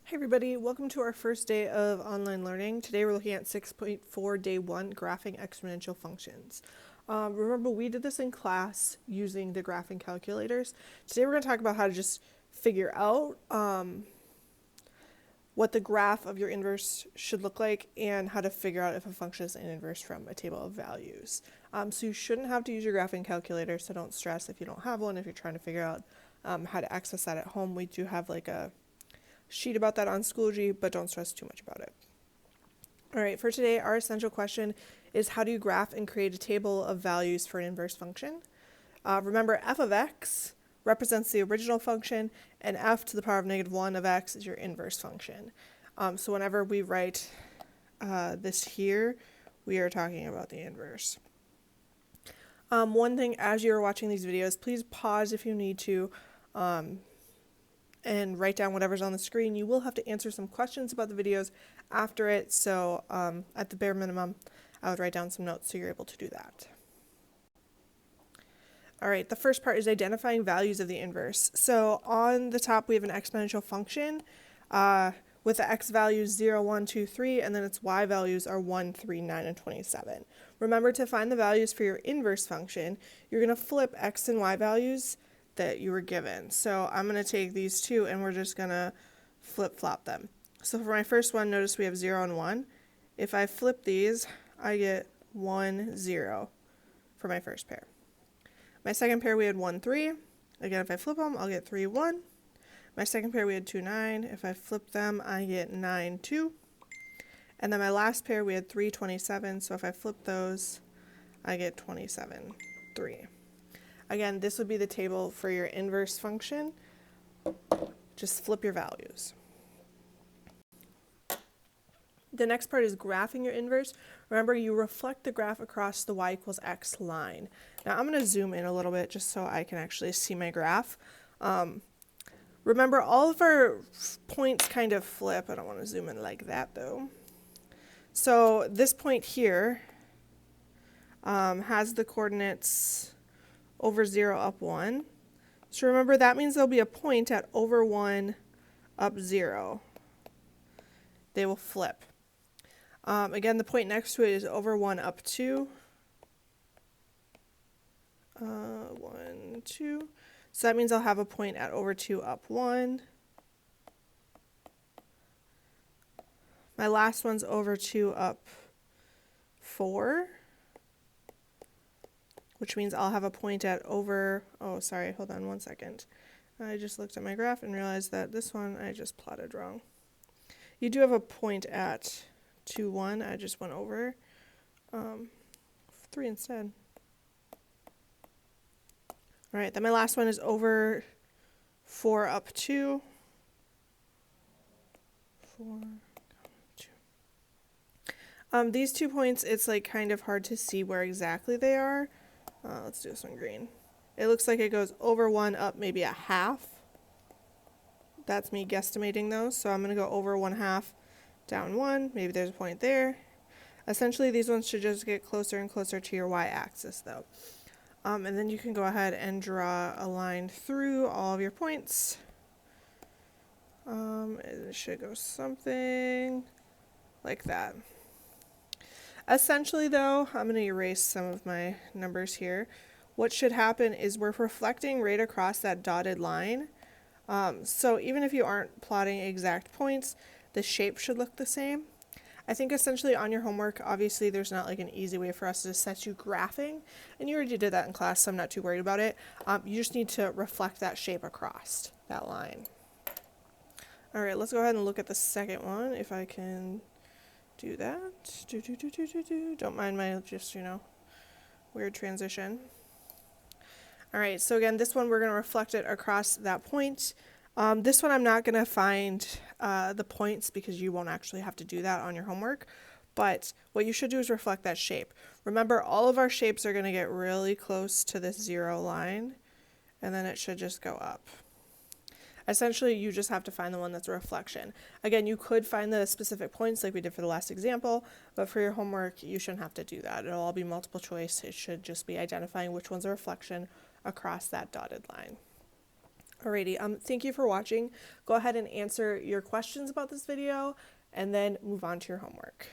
Hey everybody, welcome to our first day of online learning. Today we're looking at 6.4 day 1, graphing exponential functions. Remember we did this in class using the graphing calculators. Today we're going to talk about how to just figure out what the graph of your inverse should look like and how to figure out if a function is an inverse from a table of values. So you shouldn't have to use your graphing calculator, so don't stress if you don't have one. If you're trying to figure out how to access that at home, we do have like a sheet about that on Schoology, but don't stress too much about it. All right, for today, our essential question is how do you graph and create a table of values for an inverse function? Remember, f of x represents the original function, and f to the power of -1 of x is your inverse function. So whenever we write this here, we are talking about the inverse. One thing, as you're watching these videos, please pause if you need to, and write down whatever's on the screen. You will have to answer some questions about the videos after it, so at the bare minimum, I would write down some notes so you're able to do that. All right, the first part is identifying values of the inverse. So on the top, we have an exponential function with the x values 0, 1, 2, 3, and then its y values are 1, 3, 9, and 27. Remember, to find the values for your inverse function, you're going to flip x and y values that you were given. So I'm going to take these two and we're just going to flip-flop them. So for my first one, notice we have 0 and 1. If I flip these, I get 1, 0 for my first pair. My second pair, we had 1, 3. Again, if I flip them, I'll get 3, 1. My second pair, we had 2, 9. If I flip them, I get 9, 2. And then my last pair, we had 3, 27. So if I flip those, I get 27, 3. Again, this would be the table for your inverse function. Just flip your values. The next part is graphing your inverse. Remember, you reflect the graph across the y equals x line. Now I'm going to zoom in a little bit just so I can actually see my graph. Remember, all of our points kind of flip. I don't want to zoom in like that though. So this point here has the coordinates over 0, up 1. So remember, that means there'll be a point at over 1, up 0. They will flip. Again, the point next to it is over 1, up 2. 1, 2. So that means I'll have a point at over 2, up 1. My last one's over 2, up 4. Which means I'll have a point at over, oh sorry, hold on one second. I just looked at my graph and realized that this one I just plotted wrong. You do have a point at 2, 1, I just went over 3 instead. Alright, then my last one is over 4, up 2. 4, 2. These 2 points, it's like kind of hard to see where exactly they are. Let's do this one green. It looks like it goes over 1, up maybe a half. That's me guesstimating those. So I'm going to go over 1/2, down 1. Maybe there's a point there. Essentially, these ones should just get closer and closer to your y-axis though. And then you can go ahead and draw a line through all of your points. It should go something like that. Essentially though, I'm going to erase some of my numbers here. What should happen is we're reflecting right across that dotted line. So even if you aren't plotting exact points, the shape should look the same. I think essentially on your homework, obviously there's not like an easy way for us to set you graphing, and you already did that in class, so I'm not too worried about it. You just need to reflect that shape across that line. All right, let's go ahead and look at the second one, if I can do that. Don't mind my just, weird transition. All right, so again, this one we're going to reflect it across that point. This one I'm not going to find the points because you won't actually have to do that on your homework. But what you should do is reflect that shape. Remember, all of our shapes are going to get really close to this 0 line, and then it should just go up. Essentially, you just have to find the one that's a reflection. Again, you could find the specific points like we did for the last example, but for your homework, you shouldn't have to do that. It'll all be multiple choice. It should just be identifying which one's a reflection across that dotted line. Alrighty, thank you for watching. Go ahead and answer your questions about this video and then move on to your homework.